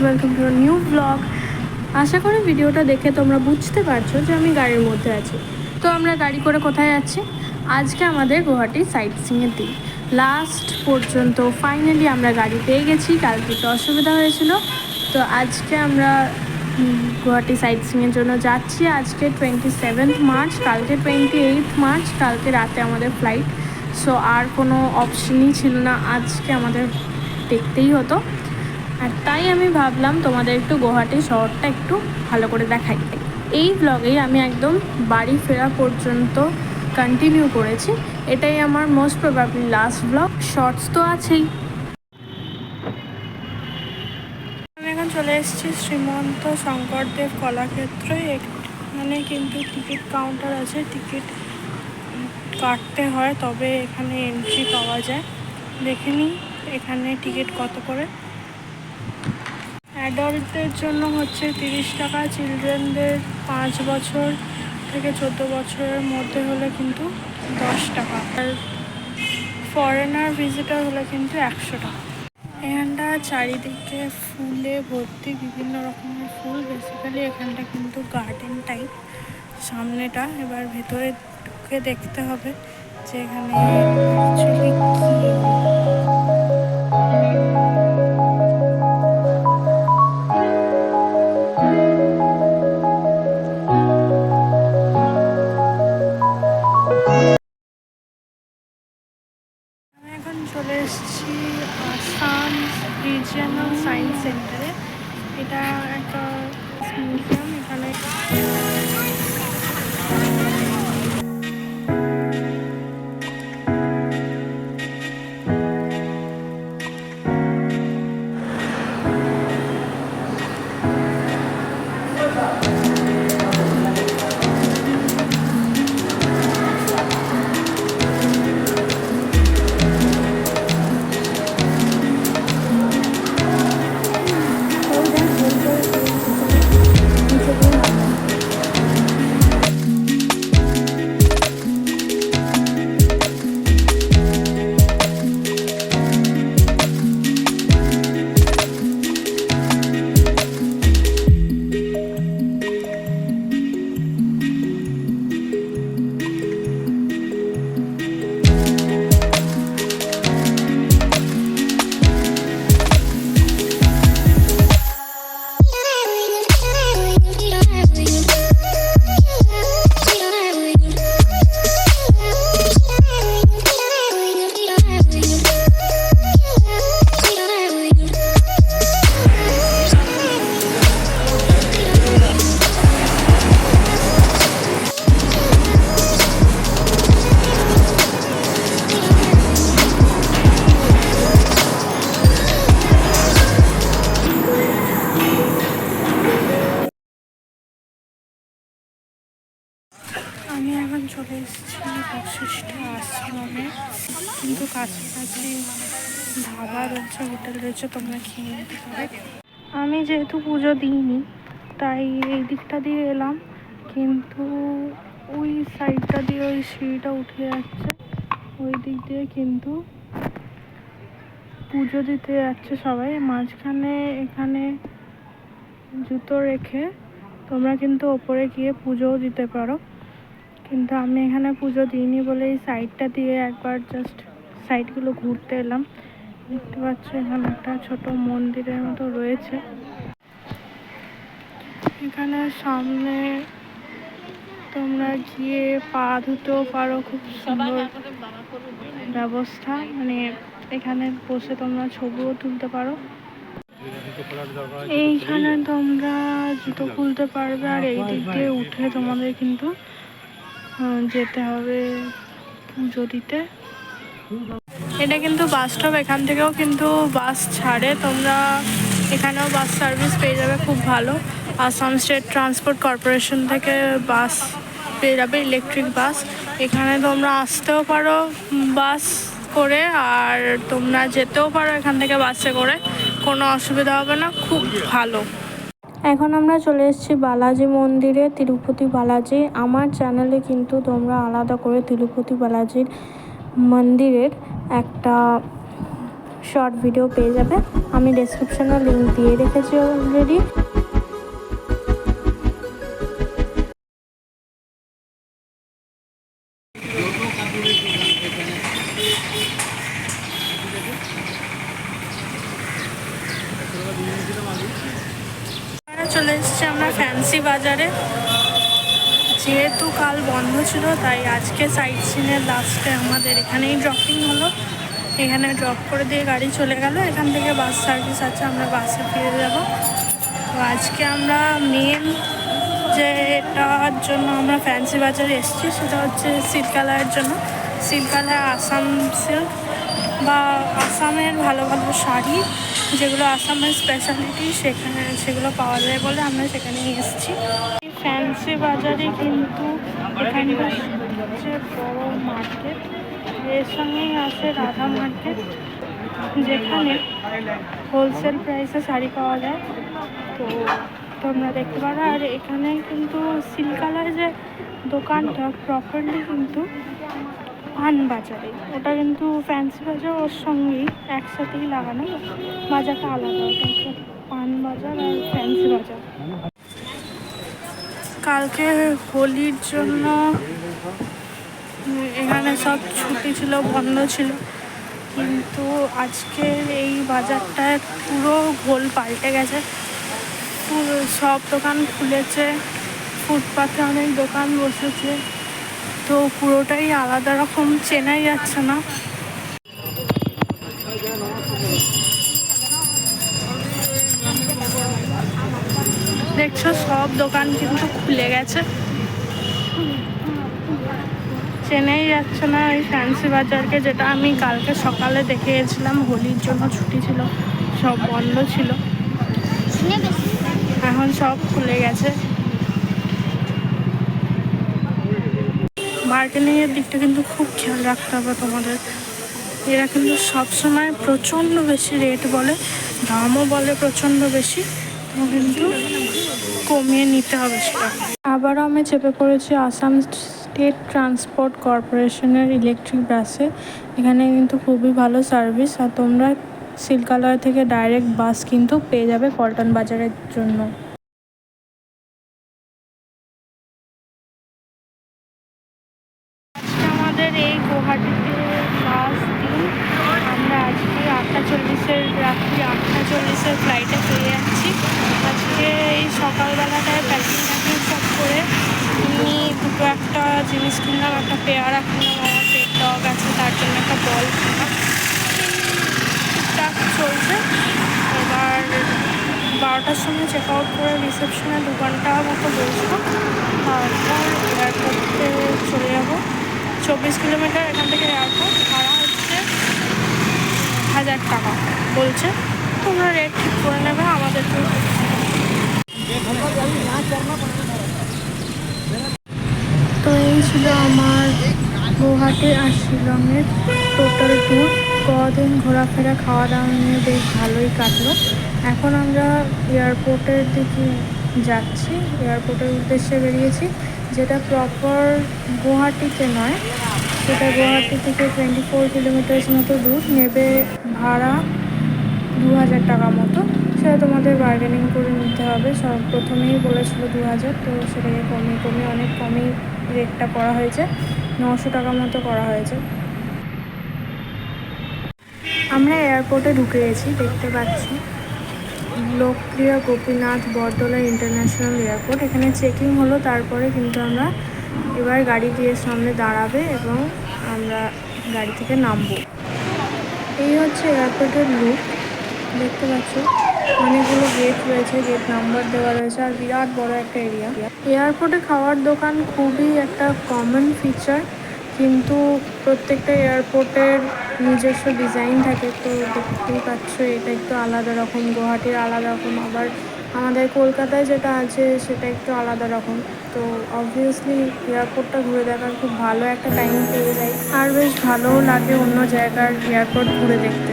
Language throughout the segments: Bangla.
Welcome to new blog. আশা করি ভিডিওটা দেখে তোমরা বুঝতে পারছো যে আমি গাড়ির মধ্যে আছি। তো আমরা গাড়ি করে কোথায় যাচ্ছি? আজকে আমাদের গুয়াহাটি সাইট সিইংয়ের দিন। লাস্ট পর্যন্ত ফাইনালি আমরা গাড়ি পেয়ে গেছি। কালকে একটু অসুবিধা হয়েছিল, তো আজকে আমরা গুয়াহাটি সাইট সিইংয়ের জন্য যাচ্ছি। আজকে 27 মার্চ, কালকে 28 মার্চ, কালকে রাতে আমাদের ফ্লাইট। সো আর কোনো অপশনই ছিল না, আজকে আমাদের দেখতেই হতো। আর তাই আমি ভাবলাম তোমাদের একটু গুয়াহাটি শহরটা একটু ভালো করে দেখাই। এই ব্লগেই আমি একদম বাড়ি ফেরা পর্যন্ত কন্টিনিউ করেছি। এটাই আমার most probably last blog. Shorts তো আছেই। আমি এখন চলে এসেছি শ্রীমন্ত শঙ্করদেব কলাক্ষেত্রে। এখানে কিন্তু টিকিট কাউন্টার আছে, টিকিট কাটতে হয় তবে এখানে এন্ট্রি পাওয়া যায়। দেখে নিই এখানে টিকিট কত করে। অ্যাডাল্টদের জন্য হচ্ছে 30 টাকা, চিলড্রেনদের 5 বছর থেকে 14 বছরের মধ্যে হলে কিন্তু 10 টাকা, আর ফরেনার ভিজিটর হলে কিন্তু 100 টাকা। এখানটা চারিদিকে ফুলে ভর্তি, বিভিন্ন রকমের ফুল। বেসিক্যালি এখানটা কিন্তু গার্ডেন টাইপ সামনেটা। এবার ভেতরে ঢুকে দেখতে হবে যে এখানে অ্যাকচুয়ালি কী। চলে এসেছি আসাম রিজিয়নাল সায়েন্স সেন্টারে। এটা একটা মিউজিয়াম। এখানে আমি এখন চলে এসেছি বশিষ্ঠ আশ্রমে। কিন্তু কাছাকাছি ধাবা রয়েছে, হোটেল রয়েছে, তোমরা খেয়ে নিতে পারো। আমি যেহেতু পুজো দিইনি তাই এই দিকটা দিয়ে এলাম, কিন্তু ওই সাইডটা দিয়ে ওই সিঁড়িটা উঠে যাচ্ছে, ওই দিক দিয়ে কিন্তু পুজো দিতে যাচ্ছে সবাই। মাঝখানে এখানে জুতো রেখে তোমরা কিন্তু ওপরে গিয়ে পুজোও দিতে পারো, কিন্তু আমি এখানে পুজো দিইনি বলে এই সাইডটা দিয়ে একবার জাস্ট সাইডগুলো ঘুরতে এলাম। দেখতে পাচ্ছ এখানে একটা ছোট মন্দিরের মতো রয়েছে। এখানে সামনে তোমরা গিয়ে পা ধুতেও পারো, খুব সুন্দর ব্যবস্থা। মানে এখানে বসে তোমরা ছবিও তুলতে পারো। এইখানে তোমরা জুতো খুলতে পারবে, আর এই দিক দিয়ে উঠে তোমাদের কিন্তু যেতে হবে পুজো দিতে। এটা কিন্তু বাস স্টপ, এখান থেকেও কিন্তু বাস ছাড়ে। তোমরা এখানেও বাস সার্ভিস পেয়ে যাবে খুব ভালো। আসাম স্টেট ট্রান্সপোর্ট কর্পোরেশন থেকে বাস পেয়ে যাবে, ইলেকট্রিক বাস। এখানে তোমরা আসতেও পারো বাস করে, আর তোমরা যেতেও পারো এখান থেকে বাসে করে, কোনো অসুবিধা হবে না, খুব ভালো। এখন আমরা চলে এসেছি বালাজি মন্দিরে, তিরুপতি বালাজি। আমার চ্যানেলে কিন্তু তোমরা আলাদা করে তিরুপতি বালাজির মন্দিরের একটা শর্ট ভিডিও পেয়ে যাবে। আমি ডেসক্রিপশনে লিঙ্ক দিয়ে রেখেছি অলরেডি। চলে এসেছি আমরা ফ্যান্সি বাজারে। যেহেতু কাল বন্ধ ছিল তাই আজকে সাইট সিনের লাস্টে আমাদের এখানেই ড্রপিং হলো। এখানে ড্রপ করে দিয়ে গাড়ি চলে গেল। এখান থেকে বাস সার্ভিস আছে, আমরা বাসে ফিরে যাব। তো আজকে আমরা মেন যেটার জন্য আমরা ফ্যান্সি বাজারে এসেছি সেটা হচ্ছে সিল্কালয়ের জন্য। সিল্কালয় আসাম সিল্ক বা আসামের ভালো ভালো শাড়ি, যেগুলো আসামের স্পেশালিটি, সেগুলো পাওয়া যায় বলে আমরা সেখানে এসেছি। ফ্যান্সি বাজারে কিন্তু এখানকার সবচেয়ে বড় মার্কেট, এর সঙ্গেই আছে রাধা মার্কেট, যেখানে হোলসেল প্রাইসে শাড়ি পাওয়া যায়। তো তোমরা দেখতে পারো। আর এখানে কিন্তু সিল্কালয় যে দোকানটা প্রপারলি কিন্তু পান বাজারে, ওটা কিন্তু ফ্যান্সি বাজার ওর সঙ্গেই একসাথেই লাগানো, বাজারটা আলাদা। ওটা হচ্ছে পান বাজার আর ফ্যান্সি বাজার। কালকে হোলির জন্য এখানে সব ছুটি ছিল, বন্ধ ছিল, কিন্তু আজকের এই বাজারটায় পুরো ঘোল পাল্টে গেছে। পুরো সব দোকান খুলেছে, ফুটপাথে অনেক দোকান বসেছে, তো পুরোটাই আলাদা রকম, চেনাই যাচ্ছে না। দেখছো সব দোকান কিন্তু খুলে গেছে, চেনাই যাচ্ছে না এই ফ্যান্সি বাজারকে, যেটা আমি কালকে সকালে দেখে গেছিলাম। হোলির জন্য ছুটি ছিল, সব বন্ধ ছিল, এখন সব খুলে গেছে। বার্গেনিংয়ের দিকটা কিন্তু খুব খেয়াল রাখতে হবে তোমাদের। এরা কিন্তু সবসময় প্রচণ্ড বেশি রেট বলে, দামও বলে প্রচণ্ড বেশি, তো কিন্তু কমিয়ে নিতে হবে সেটা। আবারও আমি চেপে পড়েছি আসাম স্টেট ট্রান্সপোর্ট কর্পোরেশনের ইলেকট্রিক বাসে। এখানে কিন্তু খুবই ভালো সার্ভিস, আর তোমরা সিল্কালয় থেকে ডাইরেক্ট বাস কিন্তু পেয়ে যাবে পল্টন বাজারের জন্য। আমাদের এই গুয়াহাটিতে লাস্ট দিন, আমরা আজকে 8:40 রাত্রি 8:40 ফ্লাইটে পেয়ে যাচ্ছি। আজকে এই সকালবেলাটায় প্যাকিং সব করে আমি দুটো একটা জিনিস কিনলাম, একটা পেয়ারা কিনলাম, আমার পেট ডগ আছে তার জন্য একটা বল কিনলাম। টুকটাক চলছে। এবার 12টার সময় চেক আউট করে রিসেপশনে 2 ঘন্টা মতো বসবো, তারপর এয়ারপোর্টে চলে যাবো। 24 কিলোমিটার এখান থেকে এয়ারপোর্ট, ভাড়া হচ্ছে 1000 টাকা বলছে। তোমরা রেট ঠিক করে নেবে আমাদের। তো এই ছিল আমার গুয়াহাটি আর শিলংয়ের টোটাল ট্যুর। কদিন ঘোরাফেরা খাওয়া দাওয়া নিয়ে বেশ ভালোই কাটলো। এখন আমরা এয়ারপোর্টের দিকে যাচ্ছি, এয়ারপোর্টের উদ্দেশ্যে বেরিয়েছি, যেটা প্রপার গুয়াহাটিতে নয়, সেটা গুয়াহাটি থেকে 24 কিলোমিটার মতো দূর। নেবে ভাড়া 2000 টাকা মতো, সেটা তোমাদের বার্গেনিং করে নিতে হবে। সব প্রথমেই বলেছিল 2000, তো সেটাকে কমিয়ে অনেক কমই রেটটা করা হয়েছে, 900 টাকা মতো করা হয়েছে। আমরা এয়ারপোর্টে ঢুকে গেছি, দেখতে পাচ্ছি লোকপ্রিয় গোপীনাথ বরদলা ইন্টারন্যাশনাল এয়ারপোর্ট। এখানে চেকিং হলো, তারপরে কিন্তু আমরা এবার গাড়ি দিয়ে সামনে দাঁড়াবে এবং আমরা গাড়ি থেকে নামবো। এই হচ্ছে এয়ারপোর্টের লুক, দেখতে পাচ্ছ অনেকগুলো গেট রয়েছে, গেট নাম্বার দেওয়া রয়েছে, আর বিরাট বড় একটা এরিয়া। এয়ারপোর্টে খাওয়ার দোকান খুবই একটা কমন ফিচার, কিন্তু প্রত্যেকটা এয়ারপোর্টের নিজস্ব ডিজাইন থাকে। তো দেখতেই পাচ্ছ এটা একটু আলাদা রকম, গুয়াহাটির আলাদা রকম, আবার আমাদের কলকাতায় যেটা আছে সেটা একটু আলাদা রকম। তো অবভিয়াসলি এয়ারপোর্টটা ঘুরে দেখার খুব ভালো একটা টাইম পেয়ে যায়, আর বেশ ভালোও লাগে অন্য জায়গার এয়ারপোর্ট ঘুরে দেখতে।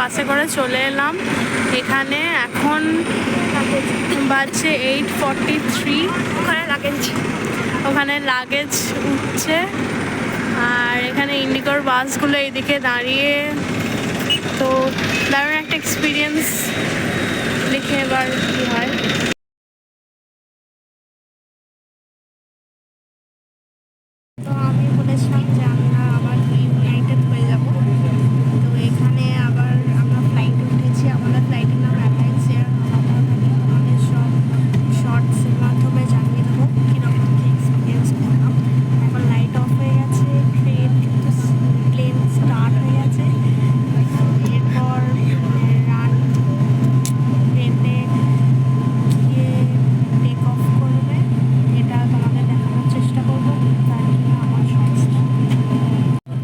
বাসে করে চলে এলাম এখানে। এখন বাজছে 8:43। ওখানে লাগেজ উঠছে, আর এখানে ইন্ডিগোর বাসগুলো এইদিকে দাঁড়িয়ে। তো দারুণ একটা এক্সপিরিয়েন্স, দেখে এবার কী হয়। তো আমি বলেছিলাম যে আমরা আবার ইউনাইটেড হয়ে যাব। তো এখানে আবার আমরা ফ্লাইটে উঠেছি। আমাদের ফ্লাইটের নাম অ্যালায়েন্স এয়ার। আমাদের সব শর্টসের মাধ্যমে জানিয়ে দেবো কীরকম কী এক্সপিরিয়েন্স করলাম। এখন লাইট অফ হয়ে গেছে, প্লেন স্টার্ট হয়ে গেছে। এরপর রান প্লেনে গিয়ে টেক অফ করবে, এটা তোমাদের দেখানোর চেষ্টা করবো।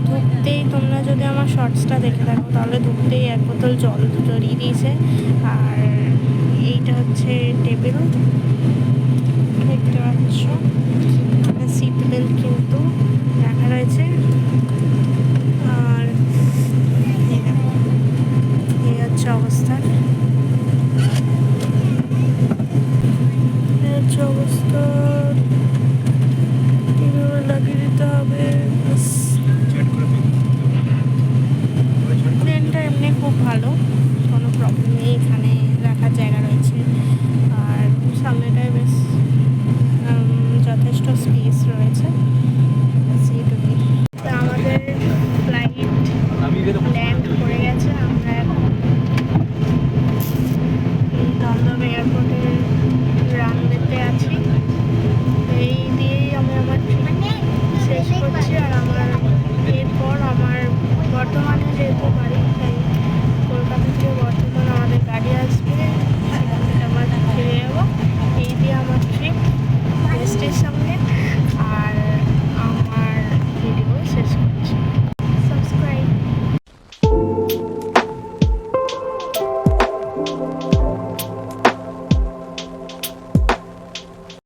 ঢুকতেই তোমরা যদি আমার শর্টসটা দেখে থাকো তাহলে ঢুকতেই এক বোতল জল জড়িয়ে দিয়েছে। আর এইটা হচ্ছে টেবিল, দেখতে পাচ্ছ।